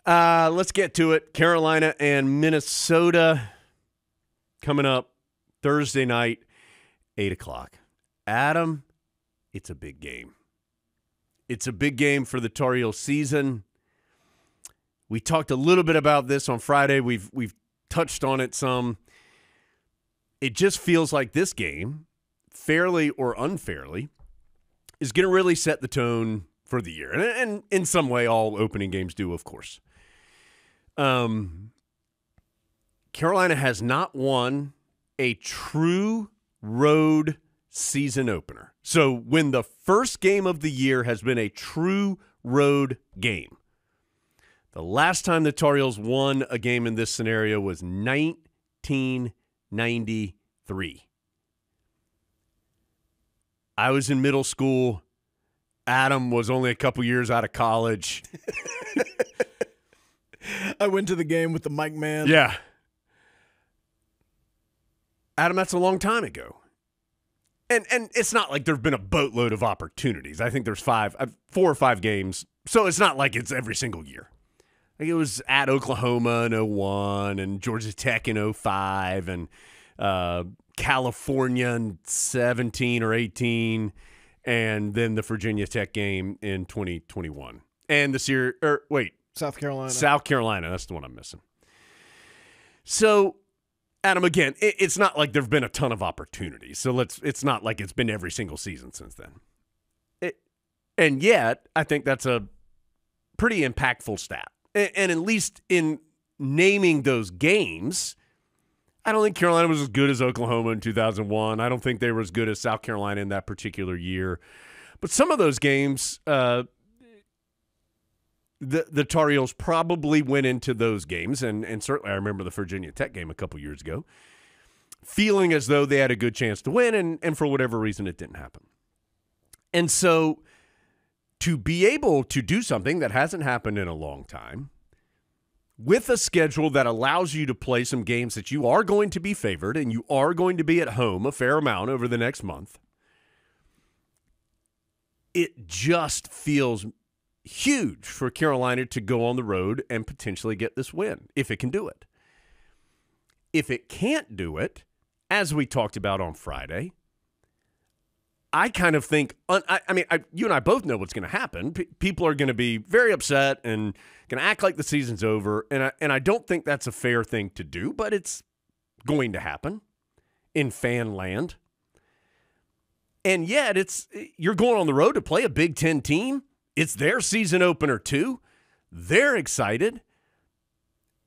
Let's get to it. Carolina and Minnesota coming up Thursday night, 8 o'clock. Adam, it's a big game. It's a big game for the Tar Heel season. We talked a little bit about this on Friday. We've touched on it some. It just feels like this game, fairly or unfairly, is going to really set the tone for the year. And in some way, all opening games do, of course. Carolina has not won a true road season opener. So when the first game of the year has been a true road game, the last time the Tar Heels won a game in this scenario was 1993. I was in middle school. Adam was only a couple years out of college. I went to the game with the mic man. Yeah. Adam, that's a long time ago. And it's not like there have been a boatload of opportunities. I think there's 4 or 5 games. So it's not like it's every single year. Like it was at Oklahoma in 2001 and Georgia Tech in 2005 and California in 17 or 18 and then the Virginia Tech game in 2021. And South Carolina. South Carolina. That's the one I'm missing. So, Adam, again, it's not like there have been a ton of opportunities. So it's not like it's been every single season since then. And yet, I think that's a pretty impactful stat. And at least in naming those games, I don't think Carolina was as good as Oklahoma in 2001. I don't think they were as good as South Carolina in that particular year. But some of those games, the Tar Heels probably went into those games, and certainly I remember the Virginia Tech game a couple years ago, feeling as though they had a good chance to win, and for whatever reason it didn't happen. And so to be able to do something that hasn't happened in a long time with a schedule that allows you to play some games that you are going to be favored and you are going to be at home a fair amount over the next month, it just feels huge for Carolina to go on the road and potentially get this win, if it can do it. If it can't do it, as we talked about on Friday, I kind of think, you and I both know what's going to happen. People are going to be very upset and going to act like the season's over, and I don't think that's a fair thing to do, but it's going to happen in fan land. And yet, you're going on the road to play a Big Ten team. It's their season opener, too. They're excited.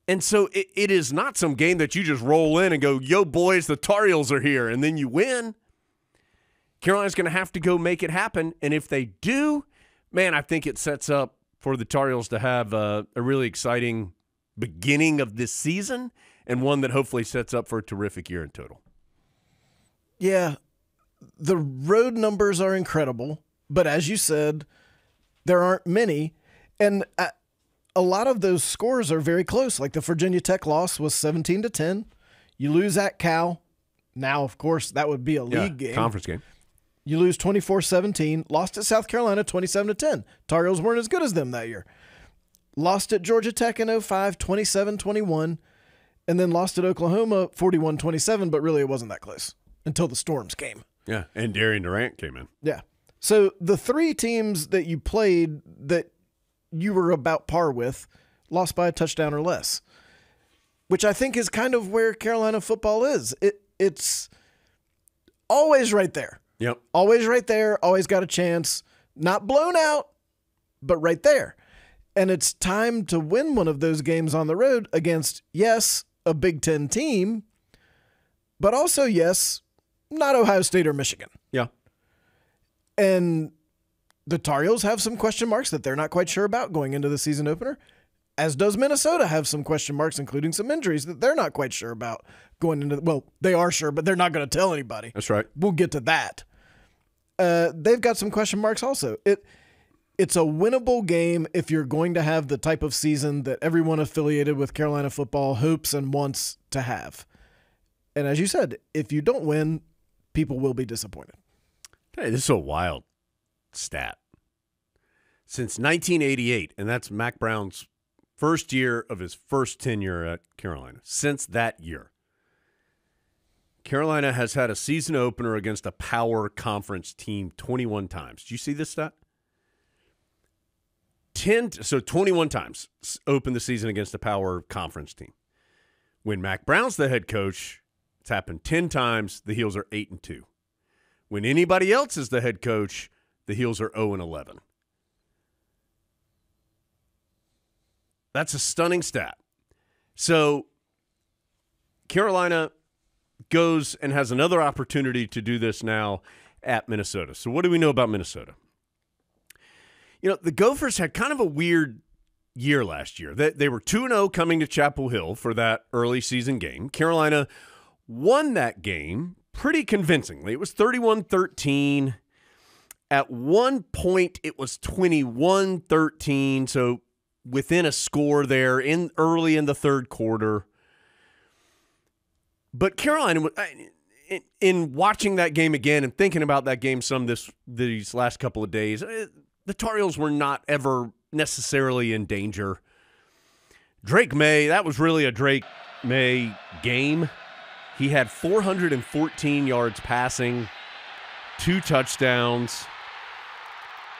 And so it is not some game that you just roll in and go, yo, boys, the Tar Heels are here, and then you win. Carolina's going to have to go make it happen. And if they do, man, I think it sets up for the Tar Heels to have a really exciting beginning of this season and one that hopefully sets up for a terrific year in total. Yeah, the road numbers are incredible, but as you said, there aren't many. And a lot of those scores are very close. Like the Virginia Tech loss was 17-10. You lose at Cal. Now, of course, that would be a league game. Conference game. You lose 24-17. Lost at South Carolina 27-10. Tar Heels weren't as good as them that year. Lost at Georgia Tech in 2005, 27-21. And then lost at Oklahoma 41-27, but really it wasn't that close until the Storms came. Yeah, and Darian Durant came in. Yeah. So the 3 teams that you played that you were about par with lost by a touchdown or less, which I think is kind of where Carolina football is. It's always right there. Yep. Always right there, always got a chance. Not blown out, but right there. And it's time to win one of those games on the road against, yes, a Big Ten team, but also, yes, not Ohio State or Michigan. Yeah. And the Tar Heels have some question marks that they're not quite sure about going into the season opener, as does Minnesota have some question marks, including some injuries that they're not quite sure about going into. Well, they are sure, but they're not going to tell anybody. That's right. We'll get to that. They've got some question marks also. It's a winnable game if you're going to have the type of season that everyone affiliated with Carolina football hopes and wants to have. And as you said, if you don't win, people will be disappointed. Hey, this is a wild stat. Since 1988, and that's Mac Brown's First year of his first tenure at Carolina. Since that year, Carolina has had a season opener against a power conference team 21 times. Do you see this stat? 21 times opened the season against a power conference team. When Mac Brown's the head coach, it's happened 10 times. The Heels are 8-2. When anybody else is the head coach, the Heels are 0-11. That's a stunning stat. So Carolina goes and has another opportunity to do this now at Minnesota. So what do we know about Minnesota? You know, the Gophers had kind of a weird year last year. They were 2-0 coming to Chapel Hill for that early season game. Carolina won that game pretty convincingly. It was 31-13. At one point, it was 21-13, so within a score there early in the third quarter. But Carolina, in watching that game again and thinking about that game these last couple of days, the Tar Heels were not ever necessarily in danger. Drake May, that was really a Drake May game. He had 414 yards passing, 2 touchdowns.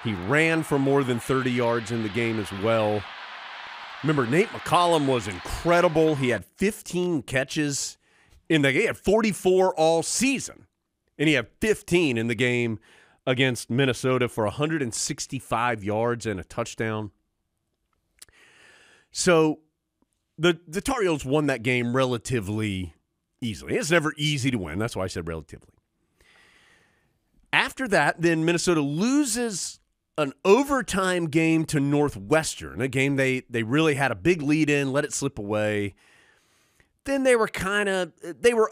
He ran for more than 30 yards in the game as well. Remember, Nate McCollum was incredible. He had 15 catches in the game. He had 44 all season, and he had 15 in the game against Minnesota for 165 yards and a touchdown. So the Tar Heels won that game relatively easily. It's never easy to win. That's why I said relatively. After that, then Minnesota loses an overtime game to Northwestern, a game they really had a big lead in, let it slip away. Then they were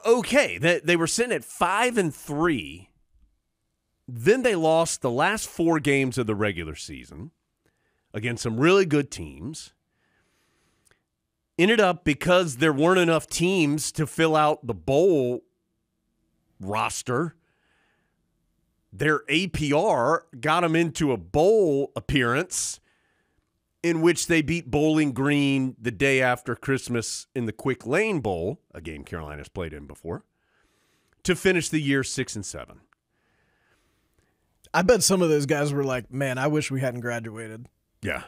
okay. They were sitting at 5-3. Then they lost the last 4 games of the regular season against some really good teams. Ended up, because there weren't enough teams to fill out the bowl roster, their APR got them into a bowl appearance in which they beat Bowling Green the day after Christmas in the Quick Lane Bowl, a game Carolina's played in before, to finish the year 6-7. I bet some of those guys were like, man, I wish we hadn't graduated. Yeah.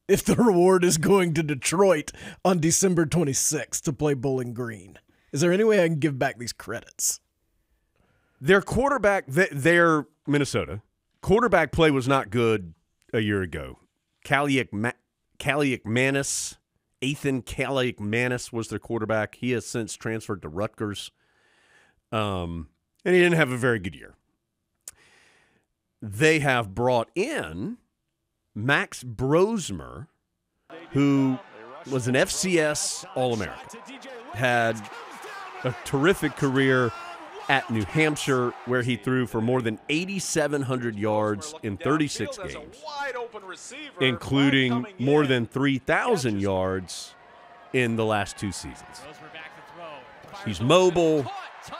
If the reward is going to Detroit on December 26th to play Bowling Green, is there any way I can give back these credits? Their quarterback, their Minnesota, quarterback play was not good a year ago. Ethan Kaliak-Manis was their quarterback. He has since transferred to Rutgers, and he didn't have a very good year. They have brought in Max Brosmer, who was an FCS All-American, had a terrific career at New Hampshire, where he threw for more than 8,700 yards in 36 games, including more than 3,000 yards in the last 2 seasons. He's mobile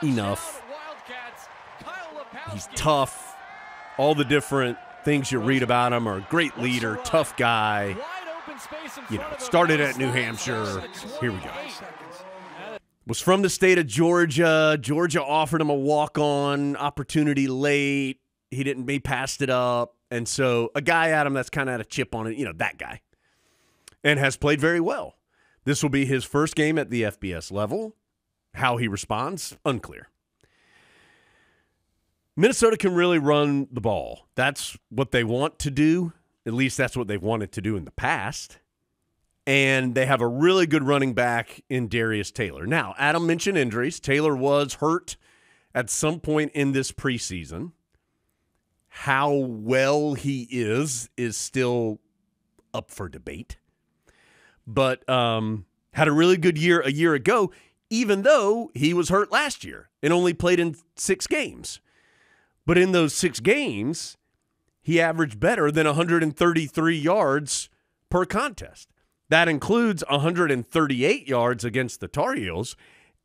enough. He's tough. All the different things you read about him are a great leader, tough guy. You know, started at New Hampshire. Here we go. Was from the state of Georgia. Georgia offered him a walk-on opportunity late. He passed it up. And so a guy, Adam, that's kind of had a chip on it, you know, that guy. And has played very well. This will be his first game at the FBS level. How he responds, unclear. Minnesota can really run the ball. That's what they want to do. At least that's what they've wanted to do in the past. And they have a really good running back in Darius Taylor. Now, Adam mentioned injuries. Taylor was hurt at some point in this preseason. How well he is still up for debate. But had a really good year a year ago, even though he was hurt last year and only played in 6 games. But in those 6 games, he averaged better than 133 yards per contest. That includes 138 yards against the Tar Heels,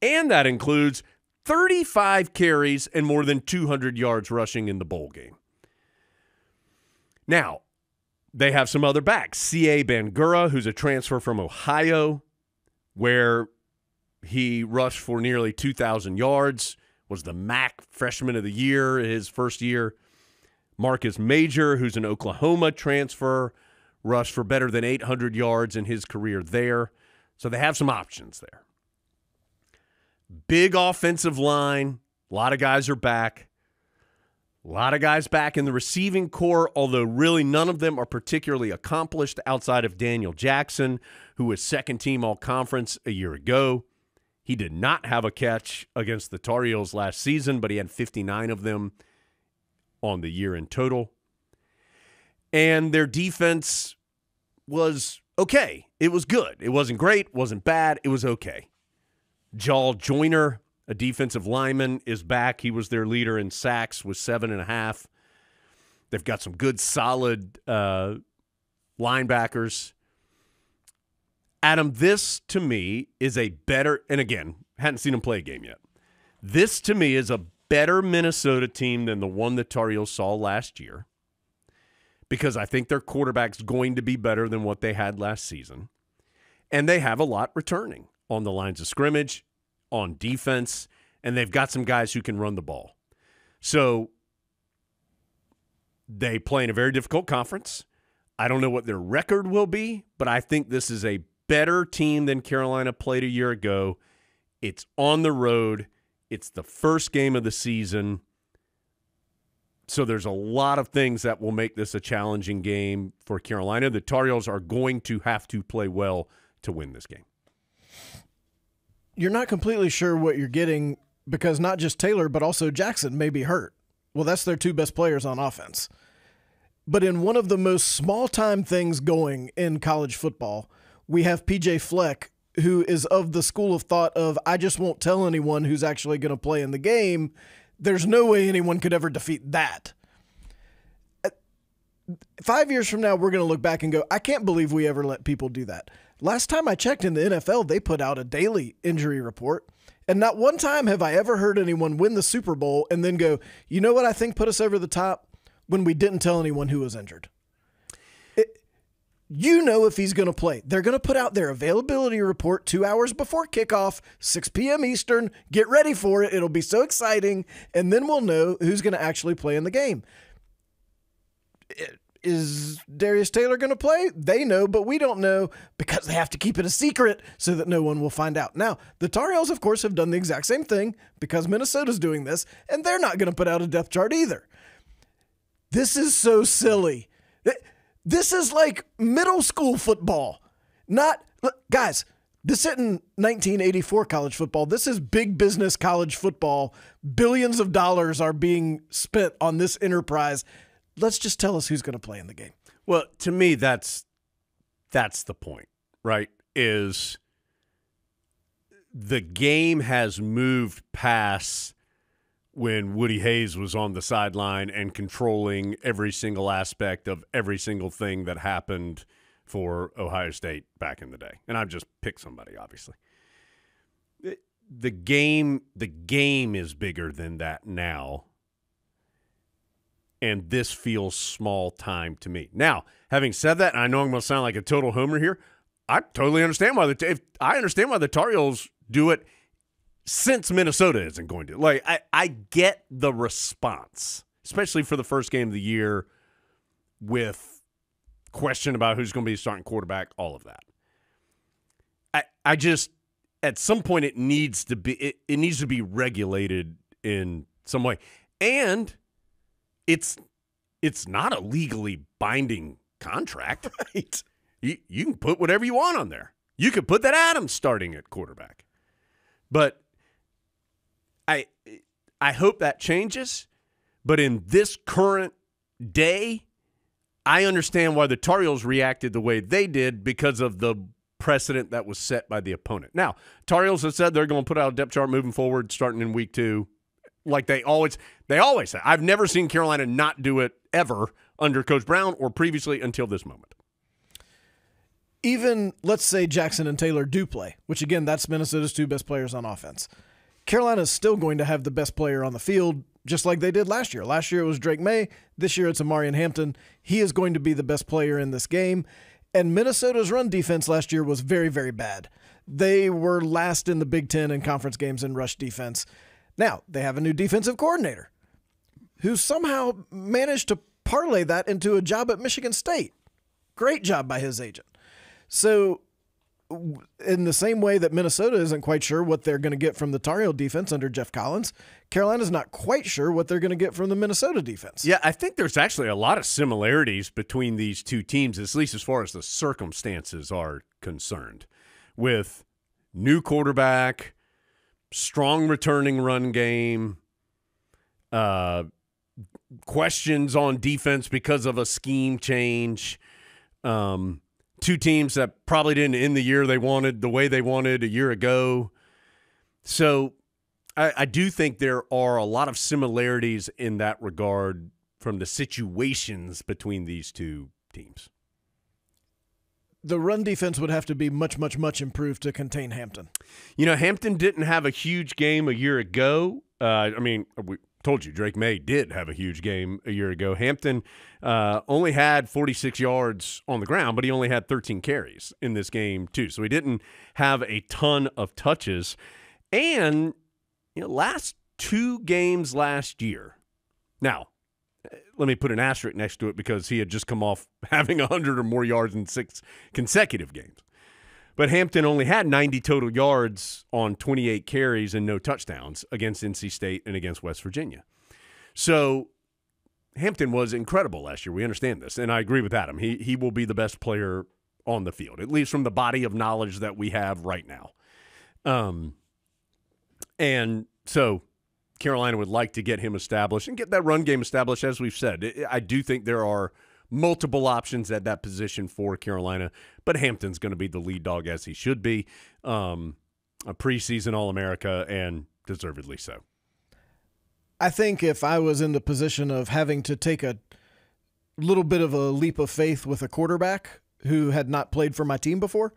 and that includes 35 carries and more than 200 yards rushing in the bowl game. Now, They have some other backs. C.A. Bangura, who's a transfer from Ohio, where he rushed for nearly 2,000 yards, was the MAC Freshman of the Year his first year. Marcus Major, who's an Oklahoma transfer, rushed for better than 800 yards in his career there. So they have some options there. Big offensive line. A lot of guys are back. A lot of guys back in the receiving corps, although really none of them are particularly accomplished outside of Daniel Jackson, who was second-team all-conference a year ago. He did not have a catch against the Tar Heels last season, but he had 59 of them on the year in total. And their defense was okay. It was good. It wasn't great, wasn't bad. It was okay. Jal Joyner, a defensive lineman, is back. He was their leader in sacks with 7.5. They've got some good, solid linebackers. Adam, this to me is a better, and again, hadn't seen him play a game yet. This to me is a better Minnesota team than the one the Tar Heels saw last year, because I think their quarterback's going to be better than what they had last season. And they have a lot returning on the lines of scrimmage, on defense, and they've got some guys who can run the ball. So they play in a very difficult conference. I don't know what their record will be, but I think this is a better team than Carolina played a year ago. It's on the road. It's the first game of the season. So there's a lot of things that will make this a challenging game for Carolina. The Tar Heels are going to have to play well to win this game. You're not completely sure what you're getting because not just Taylor, but also Jackson may be hurt. Well, that's their two best players on offense. But in one of the most small-time things going in college football, we have P.J. Fleck, who is of the school of thought of, I just won't tell anyone who's actually going to play in the game. There's no way anyone could ever defeat that. 5 years from now, we're going to look back and go, I can't believe we ever let people do that. Last time I checked in the NFL, they put out a daily injury report, and not one time have I ever heard anyone win the Super Bowl and then go, you know what I think put us over the top? When we didn't tell anyone who was injured. You know if he's going to play. They're going to put out their availability report 2 hours before kickoff, 6 p.m. Eastern. Get ready for it. It'll be so exciting, and then we'll know who's going to actually play in the game. Is Darius Taylor going to play? They know, but we don't know because they have to keep it a secret so that no one will find out. Now, the Tar Heels, of course, have done the exact same thing because Minnesota's doing this, and they're not going to put out a depth chart either. This is so silly. This is like middle school football. Guys, this isn't 1984 college football. This is big business college football. Billions of dollars are being spent on this enterprise. Let's just tell us who's going to play in the game. Well, to me, that's the point, right? Is the game has moved past when Woody Hayes was on the sideline and controlling every single aspect of every single thing that happened for Ohio State back in the day. And I've just picked somebody, obviously. The game is bigger than that now. And this feels small time to me. Now, having said that, and I know I'm going to sound like a total homer here, I totally understand why I understand why the Tar Heels do it. Since Minnesota isn't going to. Like, I get the response, especially for the first game of the year with question about who's going to be starting quarterback, all of that. I just, at some point, it needs to be regulated in some way. And it's not a legally binding contract. Right? You can put whatever you want on there. You could put that Adams starting at quarterback. But I hope that changes, but in this current day, I understand why the Tar Heels reacted the way they did because of the precedent that was set by the opponent. Now, Tar Heels have said they're going to put out a depth chart moving forward starting in week 2, like they always say. I've never seen Carolina not do it ever under Coach Brown or previously until this moment. Even, let's say Jackson and Taylor do play, which again, that's Minnesota's two best players on offense. Carolina's still going to have the best player on the field just like they did last year. Last year it was Drake May. This year it's Amarian Hampton. He is going to be the best player in this game. And Minnesota's run defense last year was very, very bad. They were last in the Big Ten in conference games in rush defense. Now, they have a new defensive coordinator who somehow managed to parlay that into a job at Michigan State. Great job by his agent. So, in the same way that Minnesota isn't quite sure what they're going to get from the Tar Heel defense under Jeff Collins, Carolina's not quite sure what they're going to get from the Minnesota defense. Yeah, I think there's actually a lot of similarities between these two teams, at least as far as the circumstances are concerned. With new quarterback, strong returning run game, questions on defense because of a scheme change, two teams that probably didn't end the year they wanted the way they wanted a year ago. So I do think there are a lot of similarities in that regard from the situations between these two teams. The run defense would have to be much, much, much improved to contain Hampton. You know, Hampton didn't have a huge game a year ago. We told you Drake May did have a huge game a year ago. Hampton only had 46 yards on the ground, but he only had 13 carries in this game too. So he didn't have a ton of touches. And, you know, last two games last year. Now, let me put an asterisk next to it because he had just come off having 100 or more yards in 6 consecutive games. But Hampton only had 90 total yards on 28 carries and no touchdowns against NC State and against West Virginia. So Hampton was incredible last year. We understand this, and I agree with Adam. He will be the best player on the field, at least from the body of knowledge that we have right now. And so Carolina would like to get him established and get that run game established, as we've said. I do think there are multiple options at that position for Carolina, but Hampton's going to be the lead dog, as he should be. A preseason All-America, and deservedly so. I think if I was in the position of having to take a little bit of a leap of faith with a quarterback who had not played for my team before,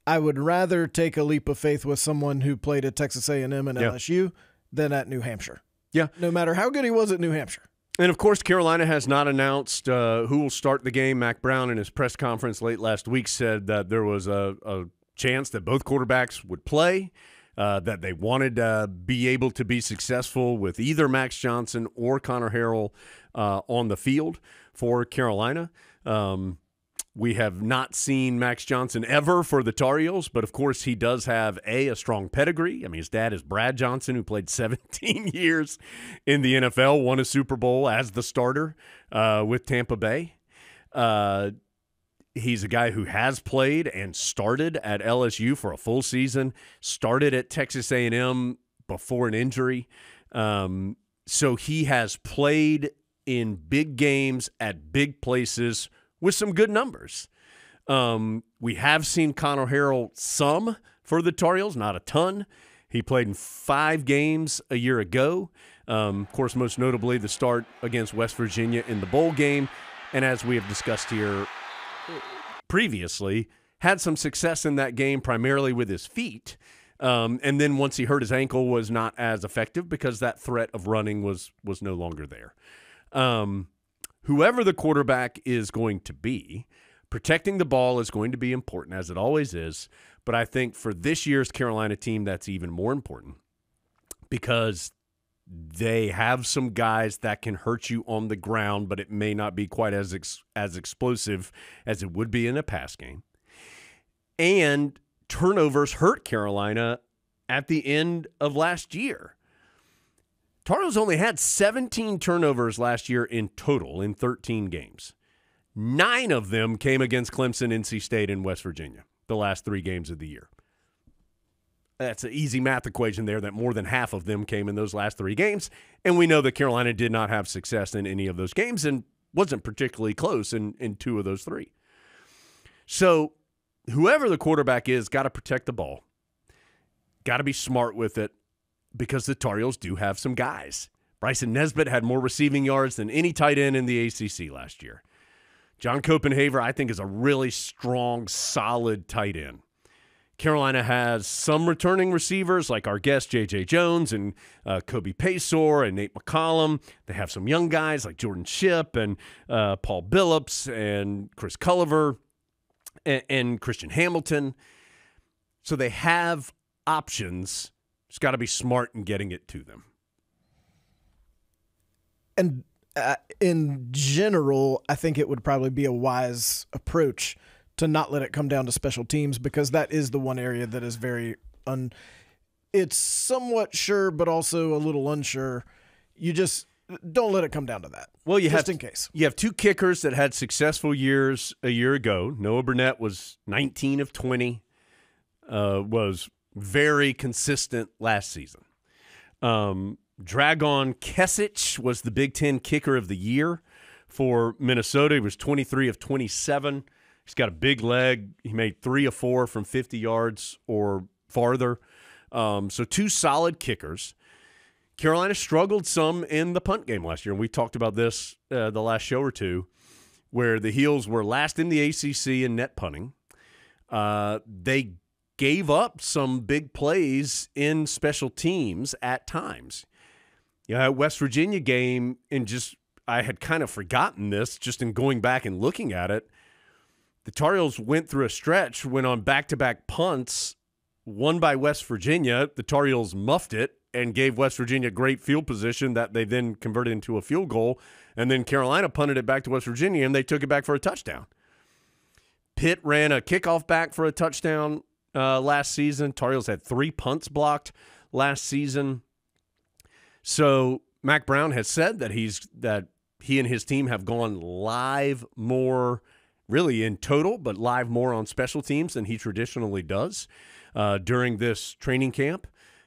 I would rather take a leap of faith with someone who played at Texas A&M and LSU than at New Hampshire. Yeah. No matter how good he was at New Hampshire. And, of course, Carolina has not announced who will start the game. Mac Brown, in his press conference late last week, said that there was a chance that both quarterbacks would play, that they wanted to be able to be successful with either Max Johnson or Connor Harrell on the field for Carolina. We have not seen Max Johnson ever for the Tar Heels, but, of course, he does have, a strong pedigree. I mean, his dad is Brad Johnson, who played 17 years in the NFL, won a Super Bowl as the starter with Tampa Bay. He's a guy who has played and started at LSU for a full season, started at Texas A&M before an injury. So he has played in big games at big places with some good numbers. We have seen Connor Harrell some for the Tar Heels, not a ton. He played in 5 games a year ago. Of course, most notably the start against West Virginia in the bowl game. And as we have discussed here previously, had some success in that game primarily with his feet. And then once he hurt his ankle, was not as effective because that threat of running was no longer there. Whoever the quarterback is going to be, protecting the ball is going to be important, as it always is. But I think for this year's Carolina team, that's even more important because they have some guys that can hurt you on the ground, but it may not be quite as explosive as it would be in a pass game. And turnovers hurt Carolina at the end of last year. Tar Heels only had 17 turnovers last year in total in 13 games. 9 of them came against Clemson, NC State, and West Virginia, the last 3 games of the year. That's an easy math equation there that more than half of them came in those last 3 games. And we know that Carolina did not have success in any of those games and wasn't particularly close in 2 of those 3. So whoever the quarterback is, got to protect the ball. Got to be smart with it. Because the Tar Heels do have some guys. Bryson Nesbitt had more receiving yards than any tight end in the ACC last year. John Copenhaver, I think, is a really strong, solid tight end. Carolina has some returning receivers like our guest J.J. Jones and Kobe Paysor and Nate McCollum. They have some young guys like Jordan Shipp and Paul Billups and Chris Culliver and Christian Hamilton. So they have options. Just got to be smart in getting it to them. And in general, I think it would probably be a wise approach to not let it come down to special teams, because that is the one area that is very it's somewhat sure, but also a little unsure. You just don't let it come down to that. Well, just in case. You have two kickers that had successful years a year ago. Noah Burnett was 19 of 20, was very consistent last season. Dragon Kesich was the Big Ten kicker of the year for Minnesota. He was 23 of 27. He's got a big leg. He made 3 of 4 from 50 yards or farther. So two solid kickers. Carolina struggled some in the punt game last year, and we talked about this the last show or two, where the Heels were last in the ACC in net punting. They gave up some big plays in special teams at times. West Virginia game, and I had kind of forgotten this just in going back and looking at it. The Tar Heels went through a stretch, went on back-to-back punts, won by West Virginia. The Tar Heels muffed it and gave West Virginia great field position that they then converted into a field goal. And then Carolina punted it back to West Virginia, and they took it back for a touchdown. Pitt ran a kickoff back for a touchdown last season. Tar Heels had 3 punts blocked last season. So Mac Brown has said that he and his team have gone live more, really in total, but live more on special teams than he traditionally does during this training camp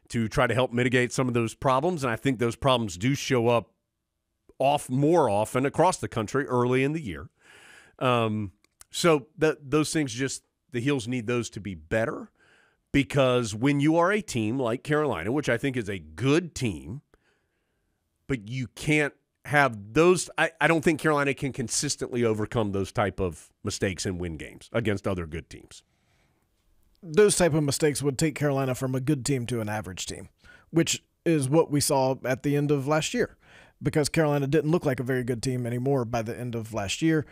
to try to help mitigate some of those problems. And I think those problems do show up more often across the country early in the year. So those things the Heels need those to be better, because when you are a team like Carolina, which I think is a good team, but you can't have those. I don't think Carolina can consistently overcome those type of mistakes and win games against other good teams. Those type of mistakes would take Carolina from a good team to an average team, which is what we saw at the end of last year, because Carolina didn't look like a very good team anymore by the end of last year.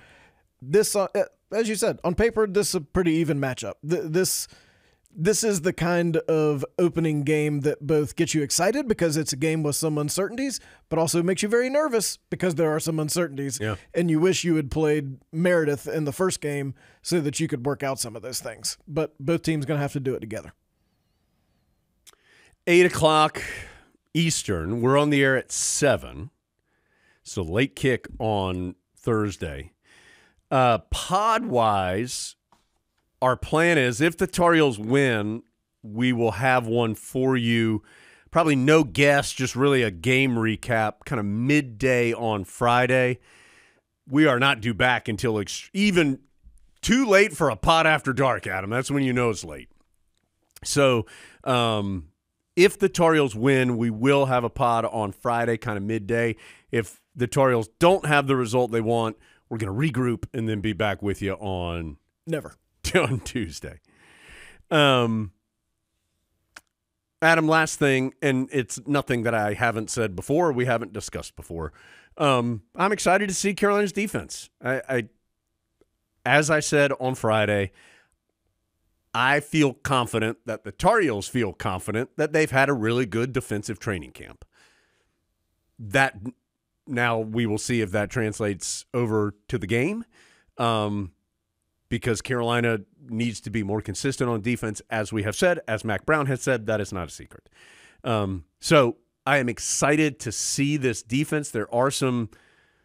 This, as you said, on paper, this is a pretty even matchup. This is the kind of opening game that both gets you excited because it's a game with some uncertainties, but also makes you very nervous because there are some uncertainties. Yeah. And you wish you had played Meredith in the first game so that you could work out some of those things. But both teams going to have to do it together. 8 o'clock Eastern. We're on the air at 7. So late kick on Thursday. Pod-wise, our plan is if the Tar Heels win, we will have one for you. Probably no guest, just really a game recap, kind of midday on Friday. We are not due back until even too late for a pod after dark, Adam. That's when you know it's late. So if the Tar Heels win, we will have a pod on Friday, kind of midday. If the Tar Heels don't have the result they want, we're going to regroup and then be back with you on Tuesday. Adam, last thing, and it's nothing that I haven't said before, we haven't discussed before. I'm excited to see Carolina's defense. As I said on Friday, I feel confident that the Tar Heels feel confident that they've had a really good defensive training camp. That now we will see if that translates over to the game. Because Carolina needs to be more consistent on defense, as we have said, as Mac Brown has said, that is not a secret. So I am excited to see this defense. There are some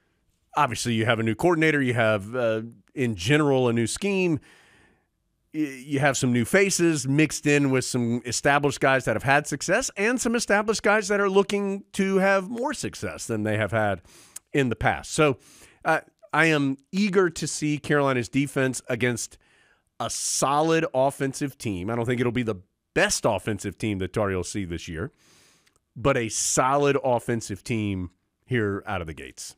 – obviously you have a new coordinator. You have, in general, a new scheme. You have some new faces mixed in with some established guys that have had success and some established guys that are looking to have more success than they have had in the past. So I am eager to see Carolina's defense against a solid offensive team. I don't think it'll be the best offensive team that Tar Heels see this year, but a solid offensive team here out of the gates.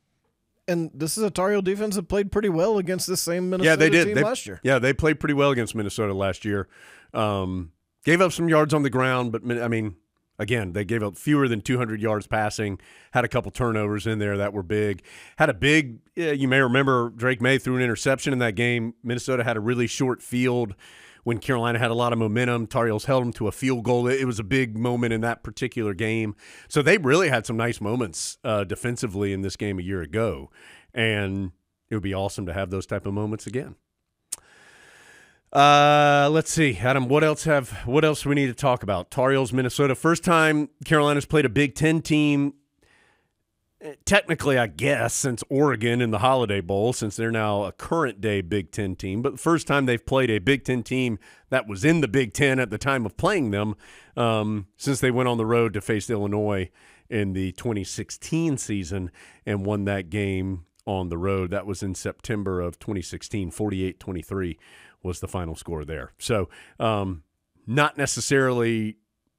And this is a Tar Heel defense that played pretty well against this same Minnesota team last year. Yeah, they played pretty well against Minnesota last year. Gave up some yards on the ground, but, I mean, again, they gave up fewer than 200 yards passing, had a couple turnovers in there that were big. Had a big you may remember Drake May threw an interception in that game. Minnesota had a really short field when Carolina had a lot of momentum. Tar Heels held them to a field goal. It was a big moment in that particular game. So they really had some nice moments defensively in this game a year ago, and it would be awesome to have those type of moments again. Let's see, Adam, what else do we need to talk about? Tar Heels, Minnesota. First time Carolina's played a Big Ten team, technically, I guess, since Oregon in the Holiday Bowl, since they're now a current-day Big Ten team. But the first time they've played a Big Ten team that was in the Big Ten at the time of playing them, since they went on the road to face Illinois in the 2016 season and won that game on the road. That was in September of 2016, 48-23 was the final score there. So not necessarily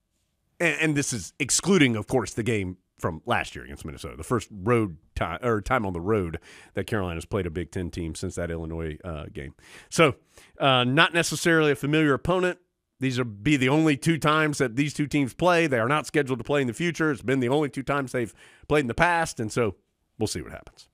– and this is excluding, of course, the game from last year against Minnesota, the first road time or time on the road that Carolina's played a Big Ten team since that Illinois game. So not necessarily a familiar opponent. These will be the only two times that these two teams play. They are not scheduled to play in the future. It's been the only two times they've played in the past, and so we'll see what happens.